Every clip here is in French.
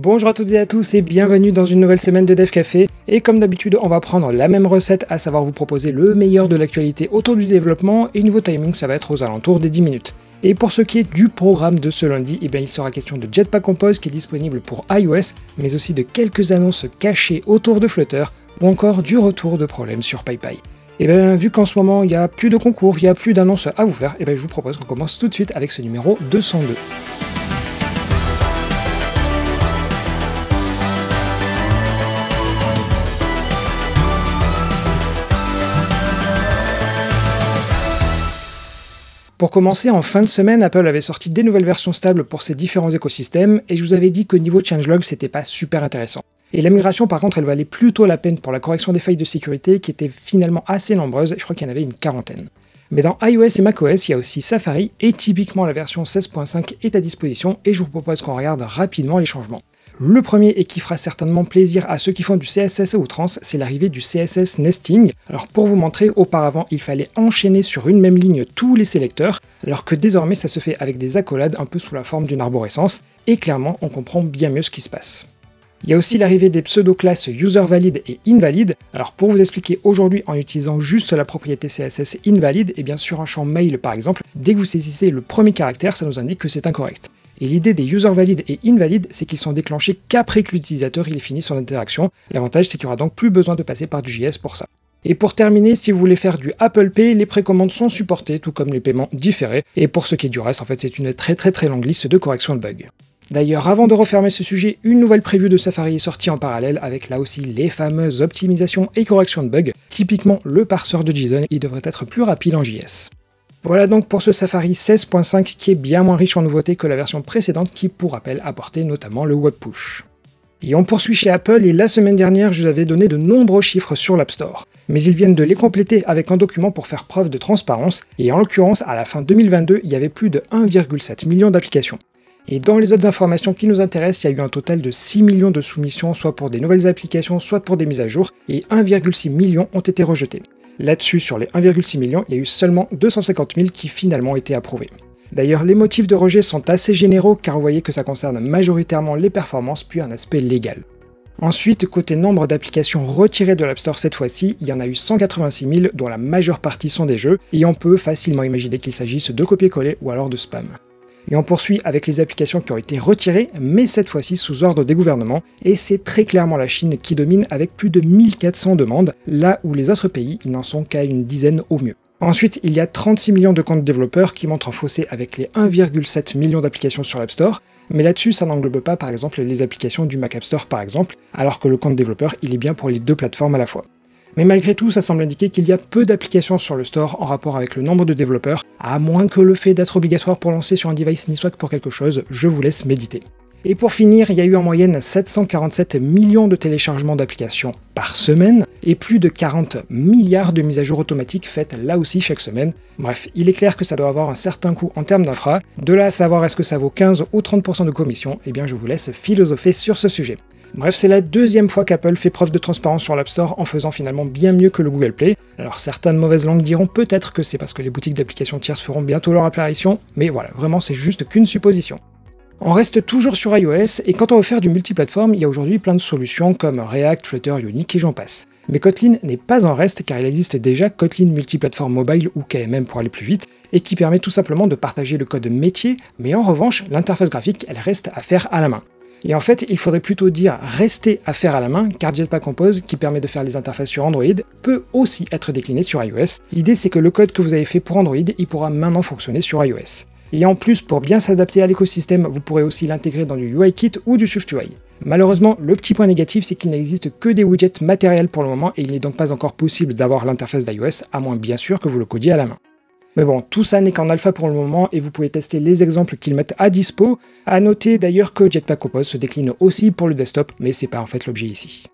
Bonjour à toutes et à tous et bienvenue dans une nouvelle semaine de Dev Café. Et comme d'habitude, on va prendre la même recette, à savoir vous proposer le meilleur de l'actualité autour du développement, et niveau timing, ça va être aux alentours des 10 minutes. Et pour ce qui est du programme de ce lundi, il sera question de Jetpack Compose qui est disponible pour iOS, mais aussi de quelques annonces cachées autour de Flutter, ou encore du retour de problèmes sur PyPy. Et vu qu'en ce moment il n'y a plus de concours, il n'y a plus d'annonces à vous faire, je vous propose qu'on commence tout de suite avec ce numéro 202. Pour commencer, en fin de semaine, Apple avait sorti des nouvelles versions stables pour ses différents écosystèmes, et je vous avais dit que niveau changelog, c'était pas super intéressant. Et la migration, par contre, elle valait plutôt la peine pour la correction des failles de sécurité, qui étaient finalement assez nombreuses, je crois qu'il y en avait une quarantaine. Mais dans iOS et macOS, il y a aussi Safari, et typiquement la version 16.5 est à disposition, et je vous propose qu'on regarde rapidement les changements. Le premier, et qui fera certainement plaisir à ceux qui font du CSS à outrance, c'est l'arrivée du CSS Nesting. Alors pour vous montrer, auparavant, il fallait enchaîner sur une même ligne tous les sélecteurs, alors que désormais ça se fait avec des accolades un peu sous la forme d'une arborescence, et clairement on comprend bien mieux ce qui se passe. Il y a aussi l'arrivée des pseudo-classes userValid et invalid. Alors pour vous expliquer aujourd'hui en utilisant juste la propriété CSS invalid, et bien sur un champ mail par exemple, dès que vous saisissez le premier caractère, ça nous indique que c'est incorrect. Et l'idée des userValid et invalid, c'est qu'ils sont déclenchés qu'après que l'utilisateur il ait fini son interaction. L'avantage, c'est qu'il n'y aura donc plus besoin de passer par du JS pour ça. Et pour terminer, si vous voulez faire du Apple Pay, les précommandes sont supportées, tout comme les paiements différés. Et pour ce qui est du reste, en fait, c'est une très longue liste de corrections de bugs. D'ailleurs, avant de refermer ce sujet, une nouvelle preview de Safari est sortie en parallèle, avec là aussi les fameuses optimisations et corrections de bugs. Typiquement, le parseur de JSON, il devrait être plus rapide en JS. Voilà donc pour ce Safari 16.5 qui est bien moins riche en nouveautés que la version précédente qui, pour rappel, apportait notamment le Web Push. Et on poursuit chez Apple, et la semaine dernière, je vous avais donné de nombreux chiffres sur l'App Store. Mais ils viennent de les compléter avec un document pour faire preuve de transparence, et en l'occurrence, à la fin 2022, il y avait plus de 1,7 million d'applications. Et dans les autres informations qui nous intéressent, il y a eu un total de 6 millions de soumissions, soit pour des nouvelles applications, soit pour des mises à jour, et 1,6 million ont été rejetées. Là-dessus, sur les 1,6 million, il y a eu seulement 250 000 qui finalement ont été approuvés. D'ailleurs, les motifs de rejet sont assez généraux, car vous voyez que ça concerne majoritairement les performances, puis un aspect légal. Ensuite, côté nombre d'applications retirées de l'App Store cette fois-ci, il y en a eu 186 000, dont la majeure partie sont des jeux, et on peut facilement imaginer qu'il s'agisse de copier-coller ou alors de spam. Et on poursuit avec les applications qui ont été retirées, mais cette fois-ci sous ordre des gouvernements, et c'est très clairement la Chine qui domine avec plus de 1400 demandes, là où les autres pays n'en sont qu'à une dizaine au mieux. Ensuite, il y a 36 millions de comptes développeurs qui montrent un fossé avec les 1,7 million d'applications sur l'App Store, mais là-dessus ça n'englobe pas par exemple les applications du Mac App Store par exemple, alors que le compte développeur il est bien pour les deux plateformes à la fois. Mais malgré tout, ça semble indiquer qu'il y a peu d'applications sur le store en rapport avec le nombre de développeurs, à moins que le fait d'être obligatoire pour lancer sur un device n'y soit que pour quelque chose, je vous laisse méditer. Et pour finir, il y a eu en moyenne 747 millions de téléchargements d'applications par semaine, et plus de 40 milliards de mises à jour automatiques faites là aussi chaque semaine. Bref, il est clair que ça doit avoir un certain coût en termes d'infra, de là à savoir est-ce que ça vaut 15 ou 30% de commission, je vous laisse philosopher sur ce sujet. Bref, c'est la deuxième fois qu'Apple fait preuve de transparence sur l'App Store en faisant finalement bien mieux que le Google Play. Alors certaines mauvaises langues diront peut-être que c'est parce que les boutiques d'applications tierces feront bientôt leur apparition, mais voilà, vraiment c'est juste qu'une supposition. On reste toujours sur iOS, et quand on veut faire du multiplateforme, il y a aujourd'hui plein de solutions comme React, Flutter, Unique et j'en passe. Mais Kotlin n'est pas en reste car il existe déjà Kotlin Multiplateforme Mobile ou KMM pour aller plus vite, et qui permet tout simplement de partager le code métier, mais en revanche, l'interface graphique, elle reste à faire à la main. Et en fait, il faudrait plutôt dire rester à faire à la main, car Jetpack Compose, qui permet de faire les interfaces sur Android, peut aussi être décliné sur iOS. L'idée c'est que le code que vous avez fait pour Android, il pourra maintenant fonctionner sur iOS. Et en plus, pour bien s'adapter à l'écosystème, vous pourrez aussi l'intégrer dans du UIKit ou du SwiftUI. Malheureusement, le petit point négatif, c'est qu'il n'existe que des widgets matériels pour le moment, et il n'est donc pas encore possible d'avoir l'interface d'iOS, à moins bien sûr que vous le codiez à la main. Mais bon, tout ça n'est qu'en alpha pour le moment et vous pouvez tester les exemples qu'ils mettent à dispo. À noter d'ailleurs que Jetpack Compose se décline aussi pour le desktop, mais c'est pas en fait l'objet ici.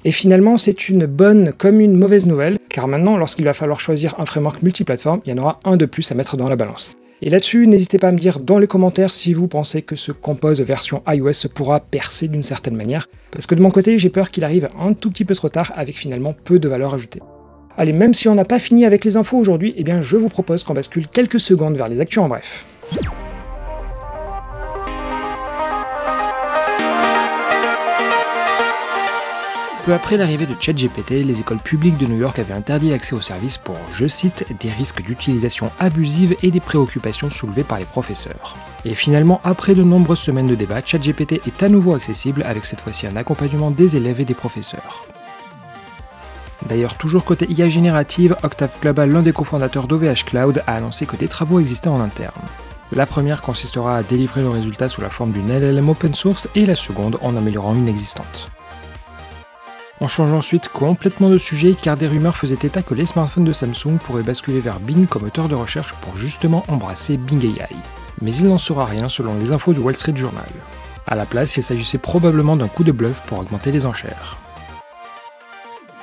Et finalement, c'est une bonne comme une mauvaise nouvelle, car maintenant, lorsqu'il va falloir choisir un framework multiplateforme, il y en aura un de plus à mettre dans la balance. Et là-dessus, n'hésitez pas à me dire dans les commentaires si vous pensez que ce Compose version iOS pourra percer d'une certaine manière, parce que de mon côté, j'ai peur qu'il arrive un tout petit peu trop tard avec finalement peu de valeur ajoutée. Allez, même si on n'a pas fini avec les infos aujourd'hui, je vous propose qu'on bascule quelques secondes vers les actus en bref. Peu après l'arrivée de ChatGPT, les écoles publiques de New York avaient interdit l'accès au service pour, je cite, des risques d'utilisation abusive et des préoccupations soulevées par les professeurs. Et finalement, après de nombreuses semaines de débat, ChatGPT est à nouveau accessible avec cette fois-ci un accompagnement des élèves et des professeurs. D'ailleurs, toujours côté IA générative, Octave Global, l'un des cofondateurs d'OVH Cloud, a annoncé que des travaux existaient en interne. La première consistera à délivrer le résultat sous la forme d'une LLM open source et la seconde en améliorant une existante. On change ensuite complètement de sujet car des rumeurs faisaient état que les smartphones de Samsung pourraient basculer vers Bing comme moteur de recherche pour justement embrasser Bing AI. Mais il n'en sera rien selon les infos du Wall Street Journal. À la place, il s'agissait probablement d'un coup de bluff pour augmenter les enchères.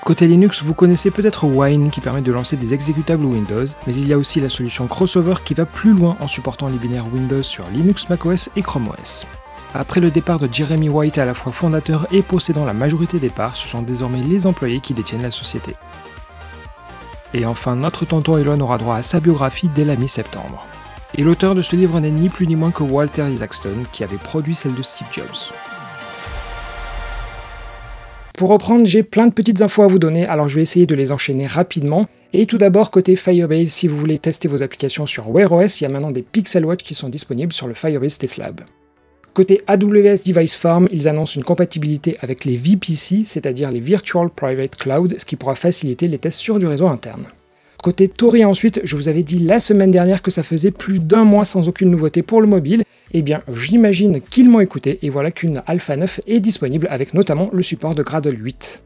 Côté Linux, vous connaissez peut-être Wine qui permet de lancer des exécutables Windows, mais il y a aussi la solution Crossover qui va plus loin en supportant les binaires Windows sur Linux, macOS et Chrome OS. Après le départ de Jeremy White à la fois fondateur et possédant la majorité des parts, ce sont désormais les employés qui détiennent la société. Et enfin, notre tonton Elon aura droit à sa biographie dès la mi-septembre. Et l'auteur de ce livre n'est ni plus ni moins que Walter Isaacson, qui avait produit celle de Steve Jobs. Pour reprendre, j'ai plein de petites infos à vous donner, alors je vais essayer de les enchaîner rapidement. Et tout d'abord, côté Firebase, si vous voulez tester vos applications sur Wear OS, il y a maintenant des Pixel Watch qui sont disponibles sur le Firebase Test Lab. Côté AWS Device Farm, ils annoncent une compatibilité avec les VPC, c'est-à-dire les Virtual Private Cloud, ce qui pourra faciliter les tests sur du réseau interne. Côté Tori ensuite, je vous avais dit la semaine dernière que ça faisait plus d'un mois sans aucune nouveauté pour le mobile, eh bien j'imagine qu'ils m'ont écouté et voilà qu'une Alpha 9 est disponible avec notamment le support de Gradle 8.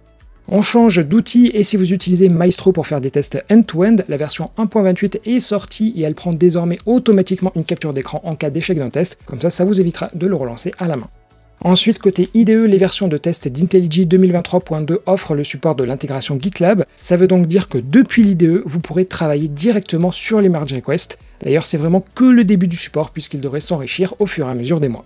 On change d'outil et si vous utilisez Maestro pour faire des tests end-to-end, la version 1.28 est sortie et elle prend désormais automatiquement une capture d'écran en cas d'échec d'un test, comme ça vous évitera de le relancer à la main. Ensuite, côté IDE, les versions de test d'IntelliJ 2023.2 offrent le support de l'intégration GitLab. Ça veut donc dire que depuis l'IDE, vous pourrez travailler directement sur les merge requests. D'ailleurs, c'est vraiment que le début du support puisqu'il devrait s'enrichir au fur et à mesure des mois.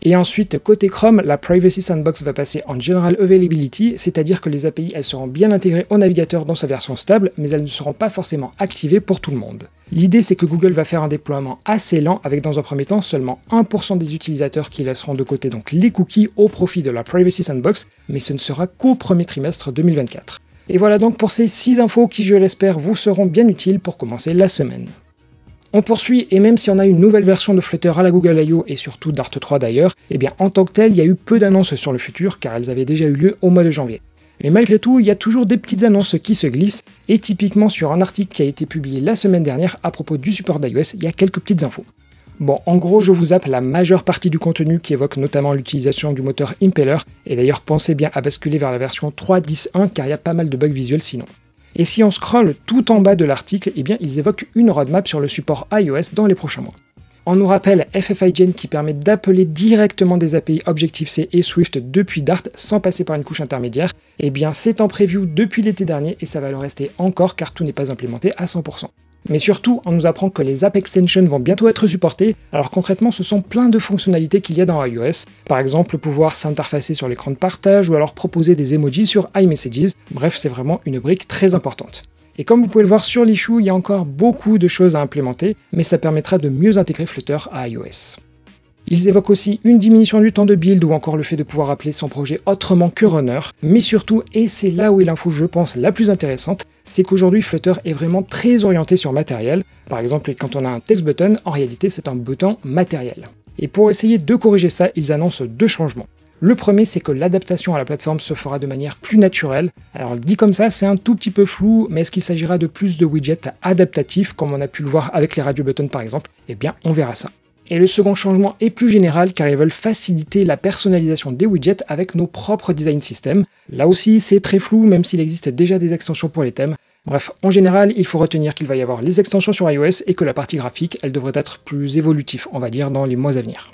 Et ensuite, côté Chrome, la Privacy Sandbox va passer en General Availability, c'est-à-dire que les API elles seront bien intégrées au navigateur dans sa version stable, mais elles ne seront pas forcément activées pour tout le monde. L'idée c'est que Google va faire un déploiement assez lent, avec dans un premier temps seulement 1% des utilisateurs qui laisseront de côté donc les cookies au profit de la Privacy Sandbox, mais ce ne sera qu'au premier trimestre 2024. Et voilà donc pour ces 6 infos qui, je l'espère, vous seront bien utiles pour commencer la semaine. On poursuit, et même si on a une nouvelle version de Flutter à la Google I/O et surtout Dart 3 d'ailleurs, eh bien en tant que tel, il y a eu peu d'annonces sur le futur car elles avaient déjà eu lieu au mois de janvier. Mais malgré tout, il y a toujours des petites annonces qui se glissent, et typiquement sur un article qui a été publié la semaine dernière à propos du support d'iOS, il y a quelques petites infos. Bon, en gros, je vous zappe la majeure partie du contenu qui évoque notamment l'utilisation du moteur Impeller, et d'ailleurs pensez bien à basculer vers la version 3.10.1 car il y a pas mal de bugs visuels sinon. Et si on scrolle tout en bas de l'article, eh bien ils évoquent une roadmap sur le support iOS dans les prochains mois. On nous rappelle FFiGen qui permet d'appeler directement des API Objective-C et Swift depuis Dart sans passer par une couche intermédiaire. Eh bien c'est en preview depuis l'été dernier et ça va le rester encore car tout n'est pas implémenté à 100%. Mais surtout, on nous apprend que les App Extensions vont bientôt être supportées, alors concrètement ce sont plein de fonctionnalités qu'il y a dans iOS, par exemple pouvoir s'interfacer sur l'écran de partage ou alors proposer des emojis sur iMessages, bref c'est vraiment une brique très importante. Et comme vous pouvez le voir sur l'issue, il y a encore beaucoup de choses à implémenter, mais ça permettra de mieux intégrer Flutter à iOS. Ils évoquent aussi une diminution du temps de build ou encore le fait de pouvoir appeler son projet autrement que runner, mais surtout, et c'est là où est l'info je pense la plus intéressante, c'est qu'aujourd'hui Flutter est vraiment très orienté sur matériel. Par exemple, quand on a un text button, en réalité c'est un button matériel. Et pour essayer de corriger ça, ils annoncent 2 changements. Le premier, c'est que l'adaptation à la plateforme se fera de manière plus naturelle. Alors dit comme ça, c'est un tout petit peu flou, mais est-ce qu'il s'agira de plus de widgets adaptatifs, comme on a pu le voir avec les radio buttons par exemple? Eh bien, on verra ça. Et le second changement est plus général car ils veulent faciliter la personnalisation des widgets avec nos propres design systems. Là aussi, c'est très flou, même s'il existe déjà des extensions pour les thèmes. Bref, en général, il faut retenir qu'il va y avoir les extensions sur iOS et que la partie graphique, elle devrait être plus évolutive, on va dire, dans les mois à venir.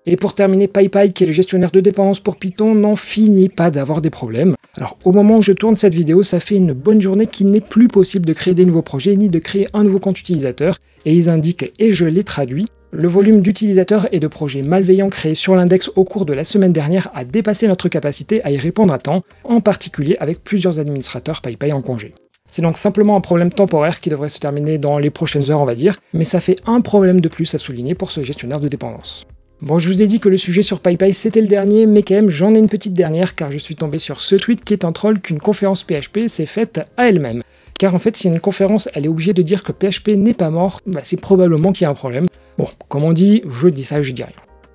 Et pour terminer, PyPy, qui est le gestionnaire de dépendances pour Python, n'en finit pas d'avoir des problèmes. Alors au moment où je tourne cette vidéo, ça fait une bonne journée qu'il n'est plus possible de créer des nouveaux projets ni de créer un nouveau compte utilisateur, et ils indiquent, et je les traduis, le volume d'utilisateurs et de projets malveillants créés sur l'index au cours de la semaine dernière a dépassé notre capacité à y répondre à temps, en particulier avec plusieurs administrateurs PyPy en congé. C'est donc simplement un problème temporaire qui devrait se terminer dans les prochaines heures on va dire, mais ça fait un problème de plus à souligner pour ce gestionnaire de dépendance. Bon, je vous ai dit que le sujet sur PyPy c'était le dernier, mais quand même j'en ai une petite dernière car je suis tombé sur ce tweet qui est un troll qu'une conférence PHP s'est faite à elle-même. Car en fait, si une conférence elle est obligée de dire que PHP n'est pas mort, c'est probablement qu'il y a un problème. Bon, comme on dit, je dis ça, je dis rien.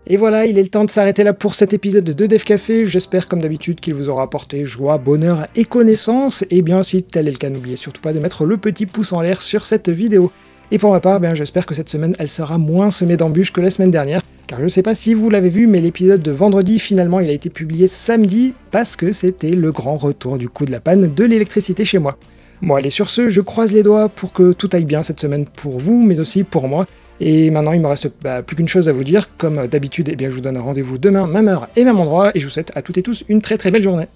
Et voilà, il est le temps de s'arrêter là pour cet épisode de Dev Café. J'espère comme d'habitude qu'il vous aura apporté joie, bonheur et connaissance. Et bien si tel est le cas, n'oubliez surtout pas de mettre le petit pouce en l'air sur cette vidéo. Et pour ma part, j'espère que cette semaine elle sera moins semée d'embûches que la semaine dernière. Car je sais pas si vous l'avez vu, mais l'épisode de vendredi, finalement, il a été publié samedi parce que c'était le grand retour du coup de la panne de l'électricité chez moi. Bon allez, sur ce, je croise les doigts pour que tout aille bien cette semaine pour vous, mais aussi pour moi. Et maintenant, il me reste plus qu'une chose à vous dire. Comme d'habitude, je vous donne rendez-vous demain, même heure et même endroit, et je vous souhaite à toutes et tous une très très belle journée.